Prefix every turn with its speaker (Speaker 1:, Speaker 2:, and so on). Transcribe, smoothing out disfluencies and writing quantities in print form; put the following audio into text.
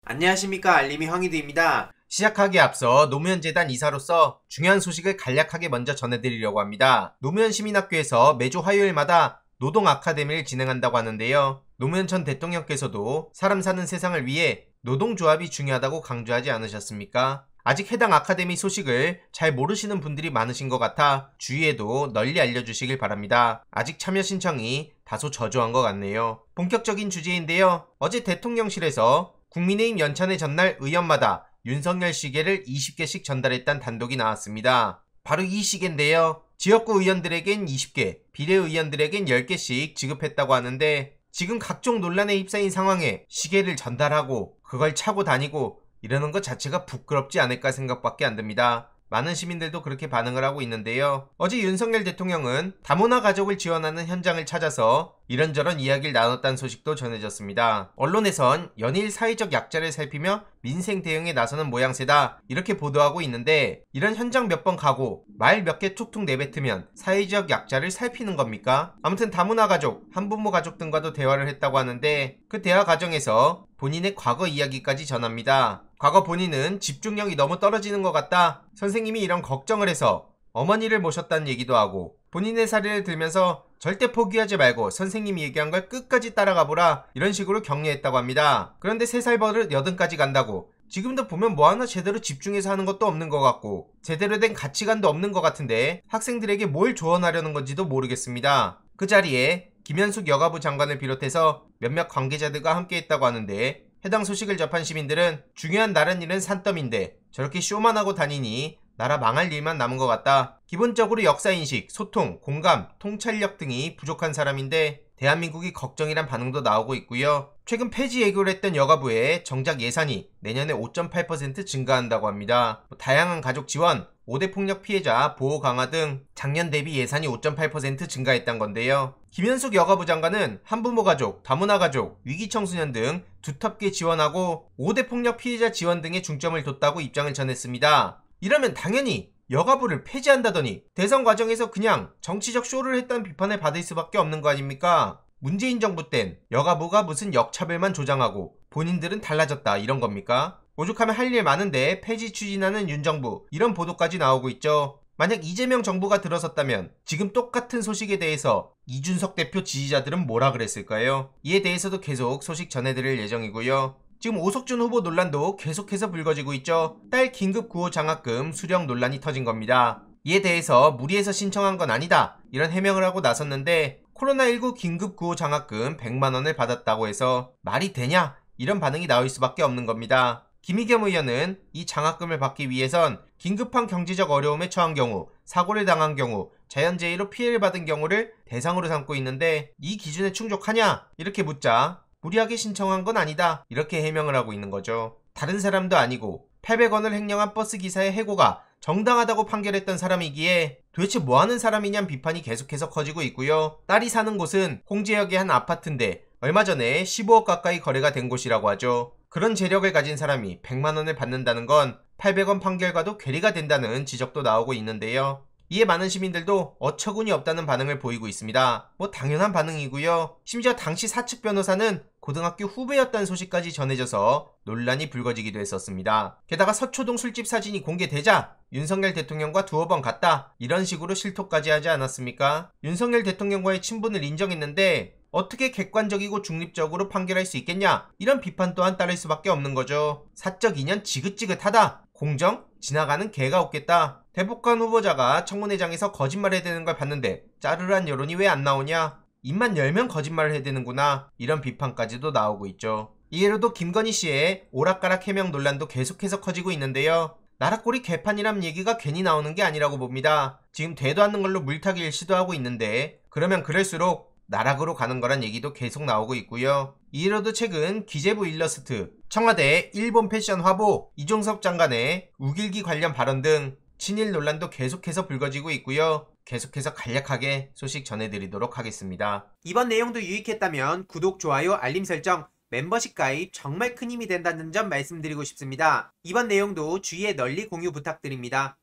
Speaker 1: 안녕하십니까, 알림이 황희두입니다.
Speaker 2: 시작하기에 앞서 노무현재단 이사로서 중요한 소식을 간략하게 먼저 전해드리려고 합니다. 노무현 시민학교에서 매주 화요일마다 노동 아카데미를 진행한다고 하는데요. 노무현 전 대통령께서도 사람 사는 세상을 위해 노동조합이 중요하다고 강조하지 않으셨습니까? 아직 해당 아카데미 소식을 잘 모르시는 분들이 많으신 것 같아 주위에도 널리 알려주시길 바랍니다. 아직 참여 신청이 다소 저조한 것 같네요. 본격적인 주제인데요. 어제 대통령실에서 국민의힘 연찬회 전날 의원마다 윤석열 시계를 20개씩 전달했다는 단독이 나왔습니다. 바로 이 시계인데요. 지역구 의원들에겐 20개, 비례의원들에겐 10개씩 지급했다고 하는데 지금 각종 논란에 휩싸인 상황에 시계를 전달하고 그걸 차고 다니고 이러는 것 자체가 부끄럽지 않을까 생각밖에 안 듭니다. 많은 시민들도 그렇게 반응을 하고 있는데요. 어제 윤석열 대통령은 다문화 가족을 지원하는 현장을 찾아서 이런저런 이야기를 나눴다는 소식도 전해졌습니다. 언론에선 연일 사회적 약자를 살피며 민생 대응에 나서는 모양새다 이렇게 보도하고 있는데 이런 현장 몇 번 가고 말 몇 개 툭툭 내뱉으면 사회적 약자를 살피는 겁니까? 아무튼 다문화 가족, 한부모 가족 등과도 대화를 했다고 하는데 그 대화 과정에서 본인의 과거 이야기까지 전합니다. 과거 본인은 집중력이 너무 떨어지는 것 같다. 선생님이 이런 걱정을 해서 어머니를 모셨다는 얘기도 하고 본인의 사례를 들면서 절대 포기하지 말고 선생님이 얘기한 걸 끝까지 따라가 보라 이런 식으로 격려했다고 합니다. 그런데 3살 버릇 80까지 간다고 지금도 보면 뭐 하나 제대로 집중해서 하는 것도 없는 것 같고 제대로 된 가치관도 없는 것 같은데 학생들에게 뭘 조언하려는 건지도 모르겠습니다. 그 자리에 김현숙 여가부 장관을 비롯해서 몇몇 관계자들과 함께 했다고 하는데 해당 소식을 접한 시민들은 중요한 나란 일은 산더미인데 저렇게 쇼만 하고 다니니 나라 망할 일만 남은 것 같다. 기본적으로 역사인식, 소통, 공감, 통찰력 등이 부족한 사람인데 대한민국이 걱정이란 반응도 나오고 있고요. 최근 폐지 예고를 했던 여가부의 정작 예산이 내년에 5.8% 증가한다고 합니다. 다양한 가족 지원, 5대 폭력 피해자 보호 강화 등 작년 대비 예산이 5.8% 증가했단 건데요. 김현숙 여가부 장관은 한부모 가족, 다문화 가족, 위기 청소년 등 두텁게 지원하고 5대 폭력 피해자 지원 등에 중점을 뒀다고 입장을 전했습니다. 이러면 당연히 여가부를 폐지한다더니 대선 과정에서 그냥 정치적 쇼를 했다는 비판을 받을 수밖에 없는 거 아닙니까? 문재인 정부 땐 여가부가 무슨 역차별만 조장하고 본인들은 달라졌다 이런 겁니까? 오죽하면 할 일 많은데 폐지 추진하는 윤 정부 이런 보도까지 나오고 있죠. 만약 이재명 정부가 들어섰다면 지금 똑같은 소식에 대해서 이준석 대표 지지자들은 뭐라 그랬을까요? 이에 대해서도 계속 소식 전해드릴 예정이고요. 지금 오석준 후보 논란도 계속해서 불거지고 있죠. 딸 긴급 구호 장학금 수령 논란이 터진 겁니다. 이에 대해서 무리해서 신청한 건 아니다 이런 해명을 하고 나섰는데 코로나19 긴급 구호 장학금 100만원을 받았다고 해서 말이 되냐 이런 반응이 나올 수밖에 없는 겁니다. 김의겸 의원은 이 장학금을 받기 위해선 긴급한 경제적 어려움에 처한 경우, 사고를 당한 경우, 자연재해로 피해를 받은 경우를 대상으로 삼고 있는데 이 기준에 충족하냐 이렇게 묻자 무리하게 신청한 건 아니다 이렇게 해명을 하고 있는 거죠. 다른 사람도 아니고 800원을 횡령한 버스 기사의 해고가 정당하다고 판결했던 사람이기에 도대체 뭐하는 사람이냐는 비판이 계속해서 커지고 있고요. 딸이 사는 곳은 홍제역의 한 아파트인데 얼마 전에 15억 가까이 거래가 된 곳이라고 하죠. 그런 재력을 가진 사람이 100만원을 받는다는 건 800원 판결과도 괴리가 된다는 지적도 나오고 있는데요. 이에 많은 시민들도 어처구니 없다는 반응을 보이고 있습니다. 뭐 당연한 반응이고요. 심지어 당시 사측 변호사는 고등학교 후배였다는 소식까지 전해져서 논란이 불거지기도 했었습니다. 게다가 서초동 술집 사진이 공개되자 윤석열 대통령과 두어 번 갔다 이런 식으로 실토까지 하지 않았습니까? 윤석열 대통령과의 친분을 인정했는데 어떻게 객관적이고 중립적으로 판결할 수 있겠냐 이런 비판 또한 따를 수밖에 없는 거죠. 사적 인연 지긋지긋하다. 공정? 지나가는 개가 없겠다. 대법관 후보자가 청문회장에서 거짓말해야 되는 걸 봤는데 짜르르한 여론이 왜 안 나오냐? 입만 열면 거짓말을 해야 되는구나 이런 비판까지도 나오고 있죠. 이외로도 김건희 씨의 오락가락 해명 논란도 계속해서 커지고 있는데요. 나락골이 개판이란 얘기가 괜히 나오는 게 아니라고 봅니다. 지금 되도 않는 걸로 물타기를 시도하고 있는데 그러면 그럴수록 나락으로 가는 거란 얘기도 계속 나오고 있고요. 이로도 최근 기재부 일러스트, 청와대 일본 패션 화보, 이종석 장관의 우길기 관련 발언 등 친일 논란도 계속해서 불거지고 있고요. 계속해서 간략하게 소식 전해드리도록 하겠습니다.
Speaker 1: 이번 내용도 유익했다면 구독, 좋아요, 알림 설정, 멤버십 가입 정말 큰 힘이 된다는 점 말씀드리고 싶습니다. 이번 내용도 주위에 널리 공유 부탁드립니다.